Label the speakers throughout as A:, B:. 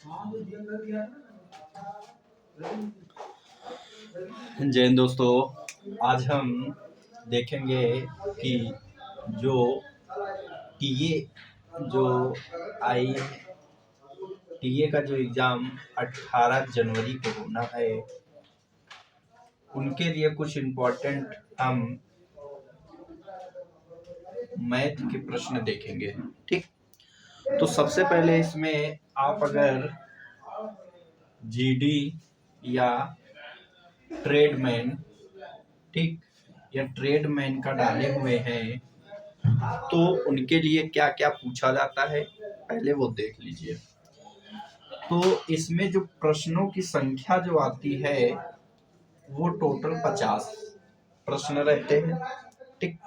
A: जय हिंद दोस्तों, आज हम देखेंगे कि जो टीए जो आई टीए का जो एग्ज़ाम 18 जनवरी को होना है, उनके लिए कुछ इम्पोर्टेंट हम मैथ के प्रश्न देखेंगे। ठीक, तो सबसे पहले इसमें आप अगर जीडी या ट्रेडमैन, ठीक, या ट्रेडमैन का डाले हुए हैं तो उनके लिए क्या क्या पूछा जाता है पहले वो देख लीजिए। तो इसमें जो प्रश्नों की संख्या जो आती है वो टोटल 50 प्रश्न रहते हैं। ठीक,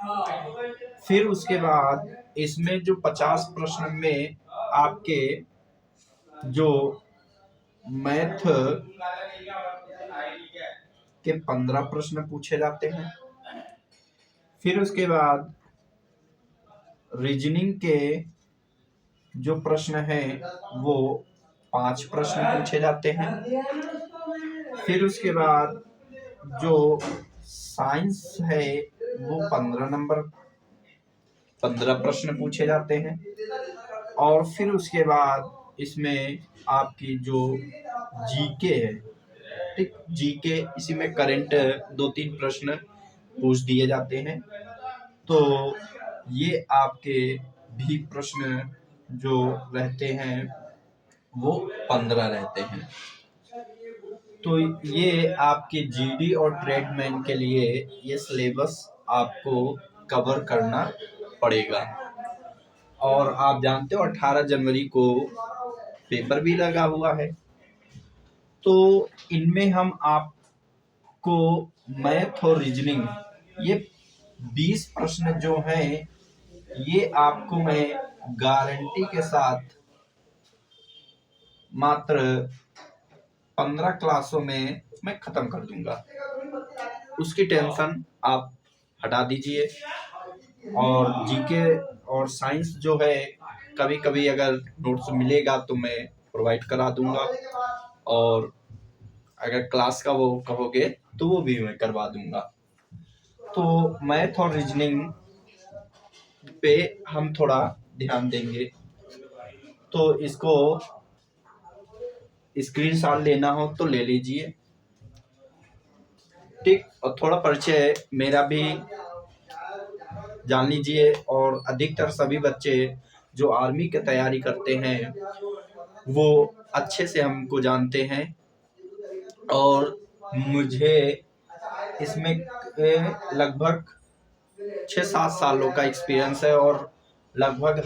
A: फिर उसके बाद इसमें जो 50 प्रश्न में आपके जो मैथ के 15 प्रश्न पूछे जाते हैं। फिर उसके बाद रीजनिंग के जो प्रश्न हैं वो 5 प्रश्न पूछे जाते हैं। फिर उसके बाद जो साइंस है वो 15 प्रश्न पूछे जाते हैं। और फिर उसके बाद इसमें आपकी जो जीके है, ठीक, जीके, इसी में करंट 2-3 प्रश्न पूछ दिए जाते हैं। तो ये आपके भी प्रश्न जो रहते हैं वो 15 रहते हैं। तो ये आपके जीडी और ट्रेडमैन के लिए ये सिलेबस आपको कवर करना पड़ेगा। और आप जानते हो 18 जनवरी को पेपर भी लगा हुआ है। तो इनमें हम आपको मैथ और रीजनिंग, ये 20 प्रश्न जो हैं ये आपको मैं गारंटी के साथ मात्र 15 क्लासों में मैं खत्म कर दूंगा। उसकी टेंशन आप हटा दीजिए। और जीके और साइंस जो है कभी कभी अगर नोट्स मिलेगा तो मैं प्रोवाइड करा दूंगा, और अगर क्लास का वो कहोगे तो वो भी मैं करवा दूंगा। तो मैथ और रीजनिंग पे हम थोड़ा ध्यान देंगे। तो इसको स्क्रीनशॉट लेना हो तो ले लीजिए। ठीक, और थोड़ा परिचय मेरा भी जान लीजिए। और अधिकतर सभी बच्चे जो आर्मी की तैयारी करते हैं वो अच्छे से हमको जानते हैं। और मुझे इसमें लगभग 6-7 सालों का एक्सपीरियंस है। और लगभग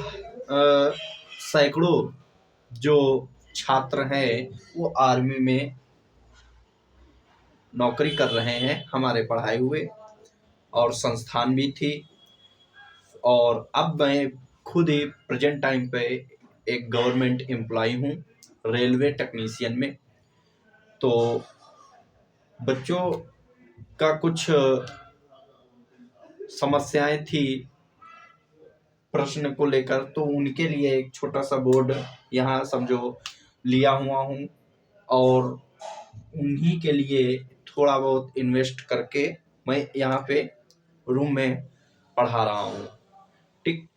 A: सैकड़ों जो छात्र हैं वो आर्मी में नौकरी कर रहे हैं हमारे पढ़ाए हुए, और संस्थान भी थी। और अब मैं खुद ही प्रेजेंट टाइम पे एक गवर्नमेंट एम्प्लॉय हूँ, रेलवे टेक्नीशियन में। तो बच्चों का कुछ समस्याएं थी प्रश्न को लेकर, तो उनके लिए एक छोटा सा बोर्ड यहाँ समझो लिया हुआ हूँ, और उन्हीं के लिए थोड़ा बहुत इन्वेस्ट करके मैं यहाँ पे रूम में पढ़ा रहा हूँ। ठीक,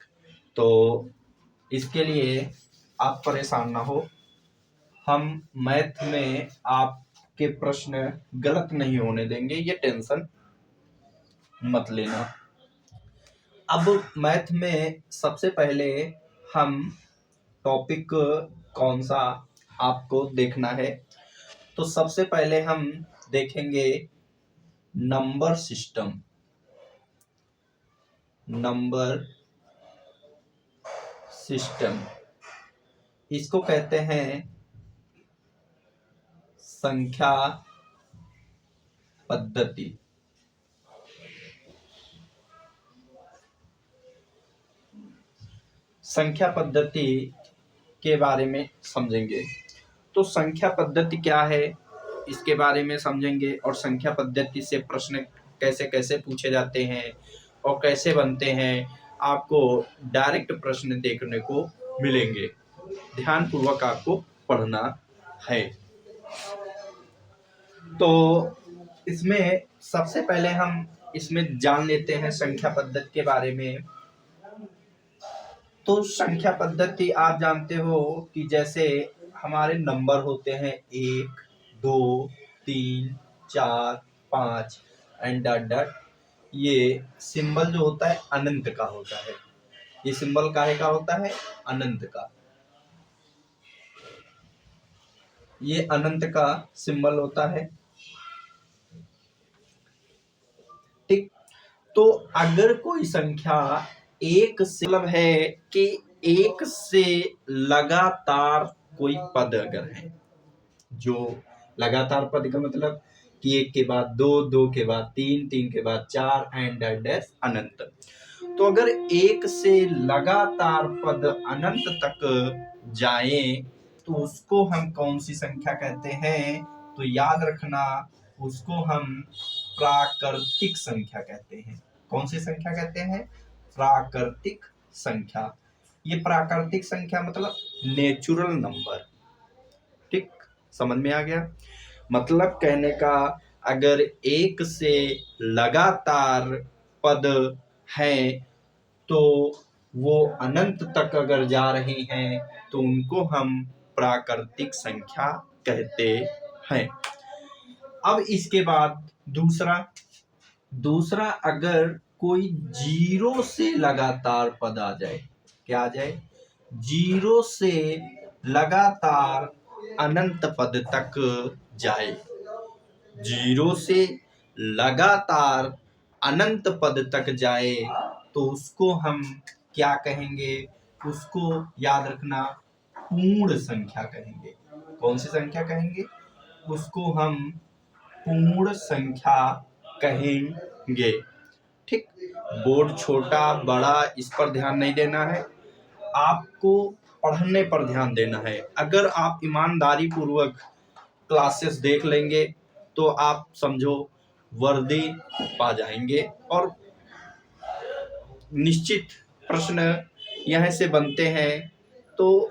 A: तो इसके लिए आप परेशान ना हो। हम मैथ में आपके प्रश्न गलत नहीं होने देंगे, ये टेंशन मत लेना। अब मैथ में सबसे पहले हम टॉपिक कौन सा आपको देखना है, तो सबसे पहले हम देखेंगे नंबर सिस्टम। नंबर सिस्टम इसको कहते हैं संख्या पद्धति। संख्या पद्धति के बारे में समझेंगे। तो संख्या पद्धति क्या है इसके बारे में समझेंगे, और संख्या पद्धति से प्रश्न कैसे कैसे पूछे जाते हैं और कैसे बनते हैं, आपको डायरेक्ट प्रश्न देखने को मिलेंगे। ध्यानपूर्वक आपको पढ़ना है। तो इसमें सबसे पहले हम इसमें जान लेते हैं संख्या पद्धति के बारे में। तो संख्या पद्धति आप जानते हो कि जैसे हमारे नंबर होते हैं 1, 2, 3, 4, 5 एंड डॉट डॉट। ये सिंबल जो होता है अनंत का होता है। ये सिंबल काहे का होता है? अनंत का। ये अनंत का सिंबल होता है। ठीक। तो अगर कोई संख्या एक से मतलब है कि एक से लगातार कोई पद अगर है, जो लगातार पद का मतलब कि एक के बाद दो, दो के बाद तीन, तीन के बाद चार एंड डैश अनंत। तो अगर एक से लगातार पद अनंत तक जाए तो उसको हम कौन सी संख्या कहते हैं? तो याद रखना, उसको हम प्राकृतिक संख्या कहते हैं। कौन सी संख्या कहते हैं? प्राकृतिक संख्या। ये प्राकृतिक संख्या मतलब नेचुरल नंबर। ठीक, समझ में आ गया? मतलब कहने का, अगर एक से लगातार पद हैं तो वो अनंत तक अगर जा रही हैं तो उनको हम प्राकृतिक संख्या कहते हैं। अब इसके बाद दूसरा अगर कोई जीरो से लगातार पद आ जाए, क्या आ जाए? जीरो से लगातार अनंत पद तक जाए। जीरो से लगातार अनंत पद तक जाए तो उसको हम क्या कहेंगे? उसको याद रखना, पूर्ण संख्या कहेंगे। कौन सी संख्या कहेंगे? उसको हम पूर्ण संख्या कहेंगे। ठीक, बोर्ड छोटा बड़ा इस पर ध्यान नहीं देना है, आपको पढ़ने पर ध्यान देना है। अगर आप ईमानदारी पूर्वक क्लासेस देख लेंगे तो आप समझो वर्दी पा जाएंगे। और निश्चित प्रश्न यहाँ से बनते हैं, तो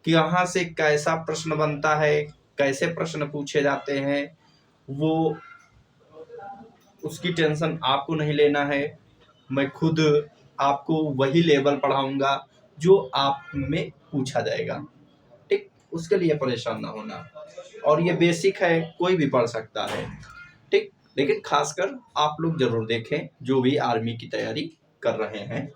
A: यहाँ से कैसा प्रश्न बनता है, कैसे प्रश्न पूछे जाते हैं, वो उसकी टेंशन आपको नहीं लेना है। मैं खुद आपको वही लेवल पढ़ाऊंगा जो आप में पूछा जाएगा। ठीक, उसके लिए परेशान ना होना। और ये बेसिक है, कोई भी पढ़ सकता है। ठीक, लेकिन खासकर आप लोग जरूर देखें जो भी आर्मी की तैयारी कर रहे हैं।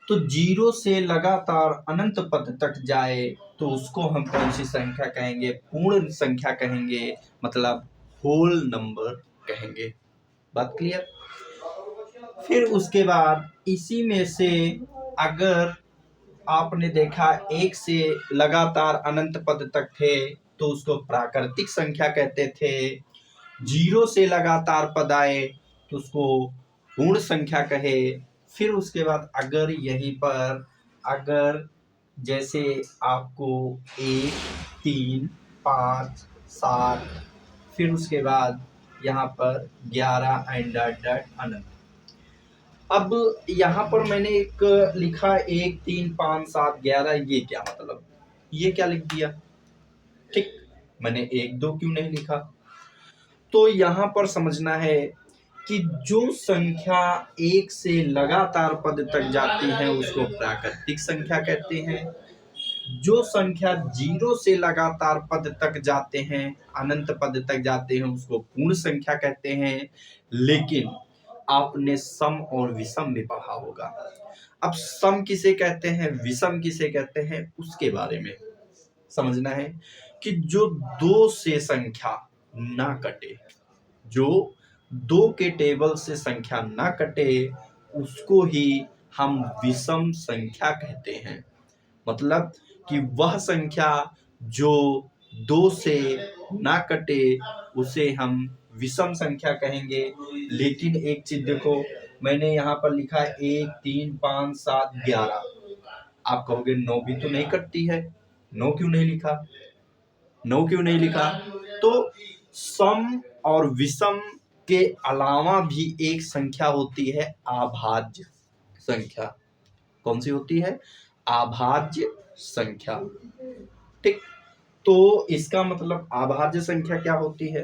A: तो जीरो से लगातार अनंत पद तक जाए तो उसको हम कौन सी संख्या कहेंगे? पूर्ण संख्या कहेंगे, मतलब होल नंबर कहेंगे। बात क्लियर? फिर उसके बाद इसी में से अगर आपने देखा एक से लगातार अनंत पद तक थे तो उसको प्राकृतिक संख्या कहते थे। जीरो से लगातार पद आए तो उसको पूर्ण संख्या कहे। फिर उसके बाद अगर यहीं पर अगर जैसे आपको 1, 3, 5, 7, फिर उसके बाद यहाँ पर 11 एंड डॉट डॉट अनंत। अब यहाँ पर मैंने एक लिखा 1, 3, 5, 7, 11, ये क्या मतलब? ये क्या लिख दिया? ठीक, मैंने 1, 2 क्यों नहीं लिखा? तो यहाँ पर समझना है कि जो संख्या एक से लगातार पद तक जाती है उसको प्राकृतिक संख्या कहते हैं। जो संख्या जीरो से लगातार पद तक जाते हैं, अनंत पद तक जाते हैं, उसको पूर्ण संख्या कहते हैं। लेकिन आपने सम और विषम भी पढ़ा होगा। अब सम किसे कहते हैं, विषम किसे कहते हैं, उसके बारे में समझना है कि जो दो से संख्या ना कटे, जो दो के टेबल से संख्या ना कटे, उसको ही हम विषम संख्या कहते हैं। मतलब कि वह संख्या जो दो से ना कटे उसे हम विषम संख्या कहेंगे। लेकिन एक चीज देखो, मैंने यहाँ पर लिखा है 1, 3, 5, 7, 11। आप कहोगे 9 भी तो नहीं कटती है, 9 क्यों नहीं लिखा? 9 क्यों नहीं लिखा? तो सम और विषम के अलावा भी एक संख्या होती है अभाज्य संख्या। कौन सी होती है? अभाज्य संख्या। ठीक। तो इसका मतलब अभाज्य संख्या क्या होती है?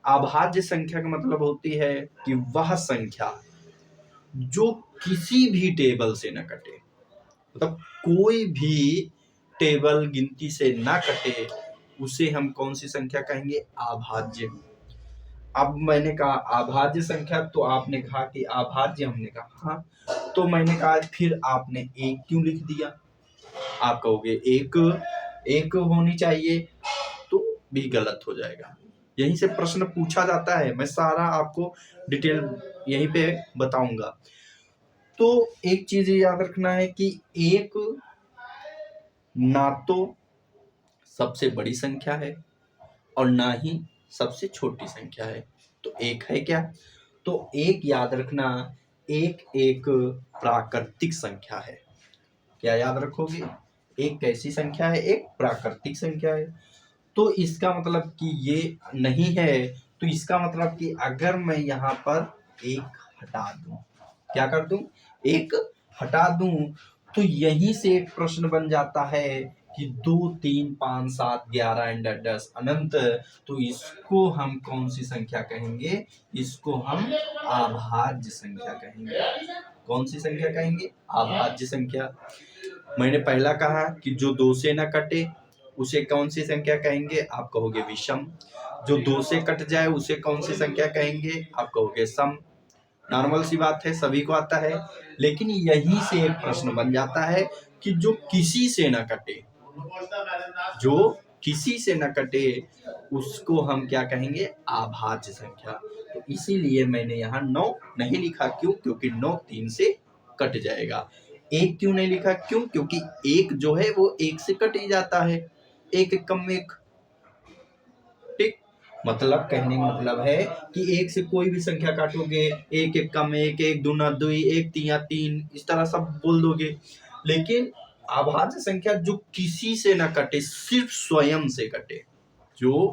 A: अभाज्य संख्या का मतलब होती है कि वह संख्या जो किसी भी टेबल से न कटे, मतलब कोई भी टेबल गिनती से ना कटे, उसे हम कौन सी संख्या कहेंगे? अभाज्य। अब मैंने कहा अभाज्य संख्या, तो आपने कहा कि अभाज्य, हमने कहा हाँ, तो मैंने कहा फिर आपने एक क्यों लिख दिया? आप कहोगे एक एक होनी चाहिए, तो भी गलत हो जाएगा। यहीं से प्रश्न पूछा जाता है, मैं सारा आपको डिटेल यहीं पे बताऊंगा। तो एक चीज याद रखना है कि एक ना तो सबसे बड़ी संख्या है और ना ही सबसे छोटी संख्या है। तो एक है क्या? तो एक याद रखना, एक एक प्राकृतिक संख्या है। क्या याद रखोगे? एक कैसी संख्या है? एक प्राकृतिक संख्या है। तो इसका मतलब कि ये नहीं है, तो इसका मतलब कि अगर मैं यहाँ पर एक हटा दूं, क्या कर दूं? एक हटा दूं, तो यहीं से एक प्रश्न बन जाता है कि 2, 3, 5, 7, 11 एंड 10 अनंत, तो इसको हम कौन सी संख्या कहेंगे? इसको हम अभाज्य संख्या कहेंगे। कौन सी संख्या कहेंगे? अभाज्य संख्या। मैंने पहला कहा कि जो 2 से न कटे उसे कौन सी संख्या कहेंगे? आप कहोगे विषम। जो 2 से कट जाए उसे कौन सी संख्या कहेंगे? आप कहोगे सम। नॉर्मल सी बात है, सभी को आता है। लेकिन यहीं से एक प्रश्न बन जाता है कि जो किसी से न कटे, जो किसी से न कटे, उसको हम क्या कहेंगे? अभाज्य संख्या। तो इसीलिए मैंने यहाँ 9 नहीं लिखा। क्यों? क्योंकि 9 3 से कट जाएगा। एक क्यों नहीं लिखा? क्यों? क्योंकि एक जो है वो एक से कट ही जाता है। एक एक कम एक। ठीक। मतलब कहने का मतलब है कि एक से कोई भी संख्या काटोगे, एक एक कम एक, एक दूना दुई, एक तिया तीन, इस तरह सब बोल दोगे। लेकिन अभाज्य संख्या जो किसी से न कटे, सिर्फ स्वयं से कटे, जो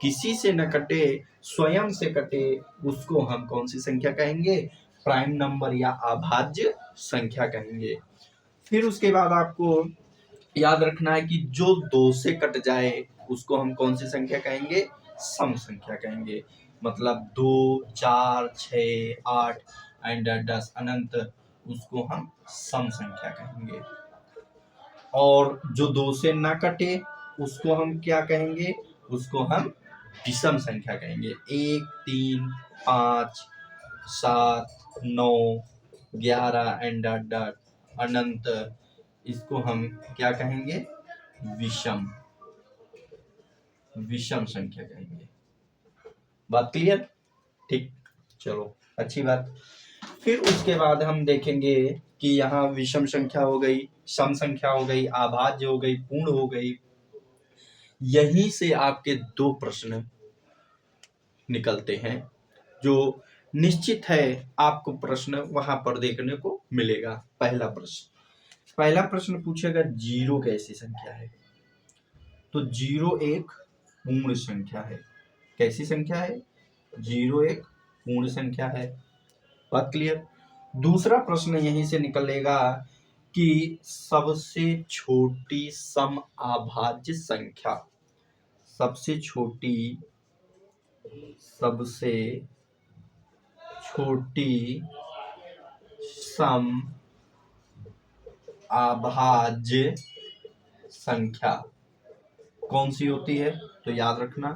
A: किसी से न कटे, स्वयं से कटे, उसको हम कौन सी संख्या कहेंगे? प्राइम नंबर या अभाज्य संख्या कहेंगे। फिर उसके बाद आपको याद रखना है कि जो 2 से कट जाए उसको हम कौन सी संख्या कहेंगे? सम संख्या कहेंगे। मतलब 2, 4, 6, 8 एंड 10 अनंत, उसको हम सम संख्या कहेंगे। और जो 2 से ना कटे उसको हम क्या कहेंगे? उसको हम विषम संख्या कहेंगे। 1, 3, 5, 7, 9, 11 एंड अनंत, इसको हम क्या कहेंगे? विषम विषम संख्या कहेंगे। बात क्लियर? ठीक। चलो, अच्छी बात। फिर उसके बाद हम देखेंगे कि यहाँ विषम संख्या हो गई, सम संख्या हो गई, अभाज्य हो गई, पूर्ण हो गई। यहीं से आपके 2 प्रश्न निकलते हैं, जो निश्चित है आपको प्रश्न वहां पर देखने को मिलेगा। पहला प्रश्न पूछेगा जीरो कैसी संख्या है? तो जीरो एक पूर्ण संख्या है। कैसी संख्या है? जीरो एक पूर्ण संख्या है। बात क्लियर? दूसरा प्रश्न यहीं से निकलेगा कि सबसे छोटी सम अभाज्य संख्या, सबसे छोटी सम अभाज्य संख्या कौन सी होती है? तो याद रखना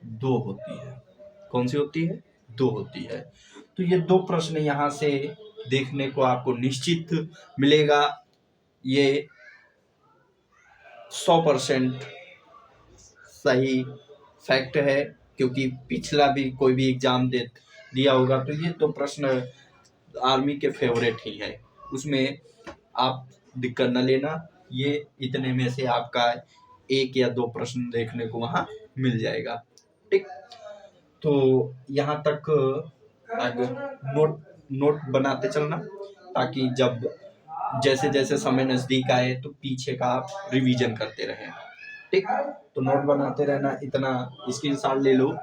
A: 2 होती है। कौन सी होती है? 2 होती है। तो ये 2 प्रश्न यहाँ से देखने को आपको निश्चित मिलेगा। ये 100% सही फैक्ट है, क्योंकि पिछला भी कोई भी एग्जाम दिया होगा तो ये 2 प्रश्न आर्मी के फेवरेट ही है। उसमें आप दिक्कत न लेना, ये इतने में से आपका 1 या 2 प्रश्न देखने को वहां मिल जाएगा। ठीक। तो यहाँ तक आगे नोट बनाते चलना, ताकि जब जैसे जैसे समय नजदीक आए तो पीछे का आप रिवीजन करते रहें। ठीक। तो नोट बनाते रहना, इतना स्क्रीनशॉट ले लो।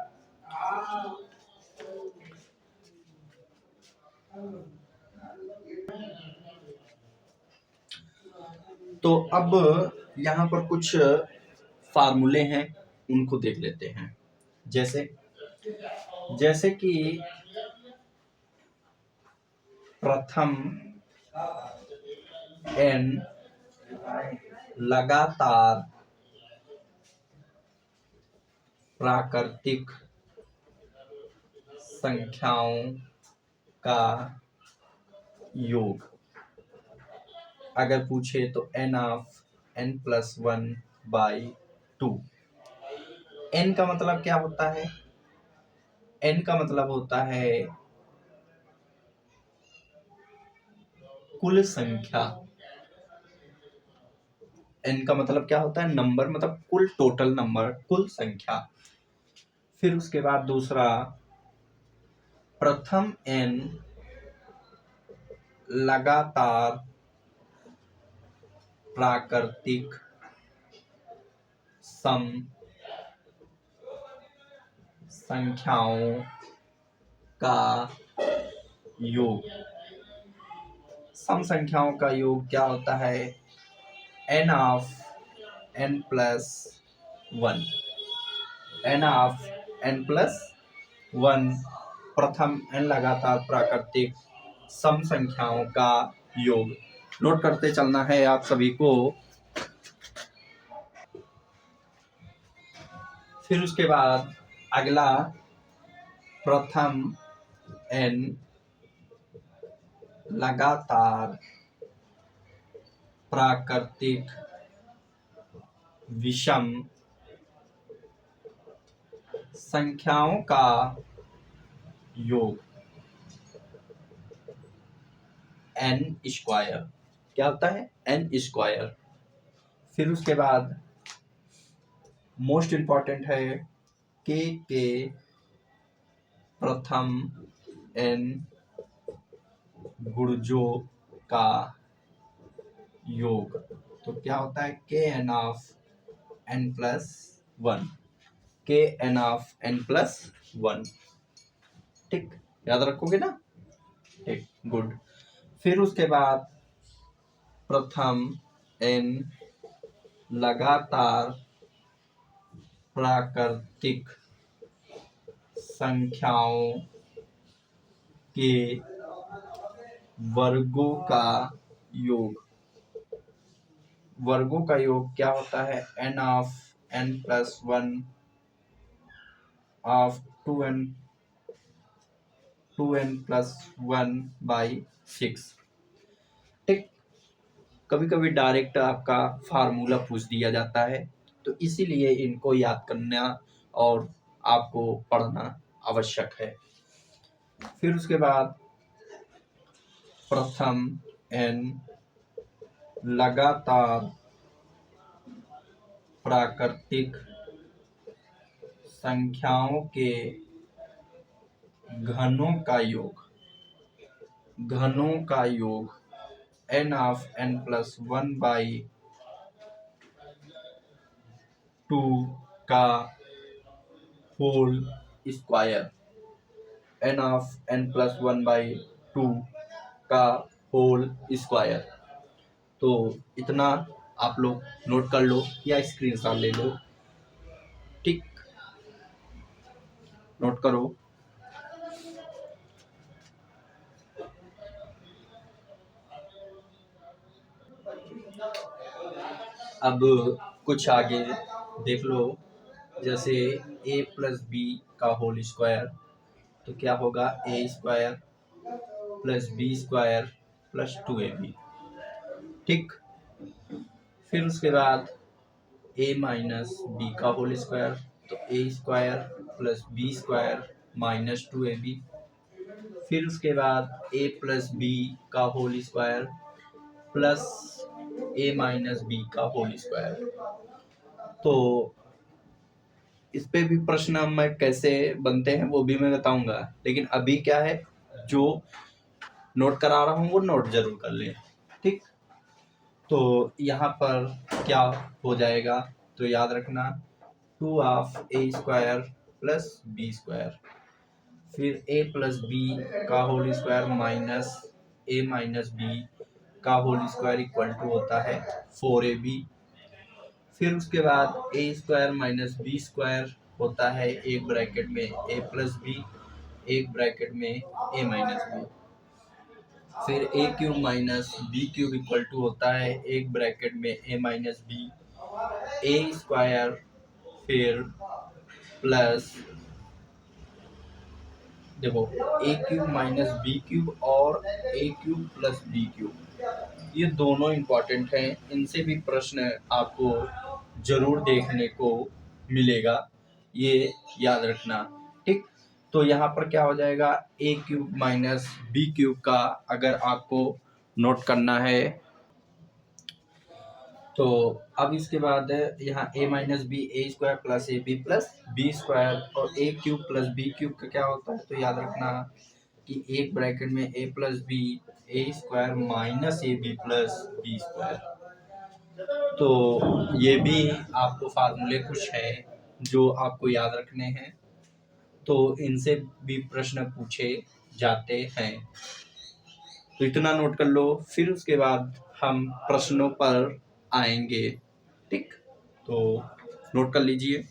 A: तो अब यहाँ पर कुछ फार्मूले हैं उनको देख लेते हैं। जैसे कि प्रथम n लगातार प्राकृतिक संख्याओं का योग। अगर पूछे तो n ऑफ n+1/2। n का मतलब क्या होता है? n का मतलब होता है कुल संख्या। n का मतलब क्या होता है? नंबर, मतलब कुल, टोटल नंबर, कुल संख्या। फिर उसके बाद दूसरा, प्रथम n लगातार प्राकृतिक सम संख्याओं का योग। सम संख्याओं का योग क्या होता है? n of n+1। n of n+1 प्रथम n लगातार प्राकृतिक सम संख्याओं का योग। नोट करते चलना है आप सभी को। फिर उसके बाद अगला, प्रथम n लगातार प्राकृतिक विषम संख्याओं का योग n²। क्या होता है? n²। फिर उसके बाद मोस्ट इंपॉर्टेंट है k के प्रथम n गुणजों का योग। तो क्या होता है? kn of n+1। kn of n+1। ठीक, याद रखोगे ना? ठीक, गुड। फिर उसके बाद प्रथम n लगातार प्राकृतिक संख्याओं के वर्गों का योग। वर्गों का योग क्या होता है? n of n+1 of 2n+1/6। ठीक, कभी कभी डायरेक्ट आपका फार्मूला पूछ दिया जाता है, तो इसीलिए इनको याद करना और आपको पढ़ना आवश्यक है। फिर उसके बाद प्रथम n लगातार प्राकृतिक संख्याओं के घनों का योग। घनों का योग n ऑफ n+1/2 का whole square. n of n+1/2 का होल स्क्वायर। तो इतना आप लोग नोट कर लो या स्क्रीनशॉट ले लो। ठीक, नोट करो। अब कुछ आगे देख लो, जैसे a+b का होल स्क्वायर, तो क्या होगा? a² + b² + 2ab। ठीक, फिर उसके बाद a - b का होल स्क्वायर, तो a² + b² - 2ab। फिर उसके बाद a + b का whole square plus a - b का होल स्क्वायर। तो इस पे भी प्रश्न मैं कैसे बनते हैं वो भी मैं बताऊंगा, लेकिन अभी क्या है, जो नोट करा रहा हूँ वो नोट जरूर कर लें। ठीक, तो यहाँ पर क्या हो जाएगा, तो याद रखना 2 ऑफ a² + b²। फिर a + b का whole square minus a - b का होल स्क्वायर इक्वल टू होता है 4ab। फिर उसके बाद A square minus B square होता है एक ब्रैकेट में ए प्लस बी, एक ब्रैकेट में ए माइनस बी। फिर A cube minus B cube equal to होता है एक ब्रैकेट में A minus B, A square फिर प्लस, देखो A cube minus B cube और A cube plus B cube, ये दोनों इंपॉर्टेंट हैं, इनसे भी प्रश्न आपको जरूर देखने को मिलेगा, ये याद रखना। ठीक, तो यहाँ पर क्या हो जाएगा, ए क्यूब माइनस बी क्यूब का अगर आपको नोट करना है तो अब इसके बाद यहाँ A minus B A square plus A B plus B square, और A cube plus B cube का क्या होता है, तो याद रखना कि एक ब्रैकेट में A plus B A square minus A B plus B square. तो ये भी आपको फार्मूले कुछ है जो आपको याद रखने हैं, तो इनसे भी प्रश्न पूछे जाते हैं, तो इतना नोट कर लो, फिर उसके बाद हम प्रश्नों पर आएंगे। ठीक, तो नोट कर लीजिए।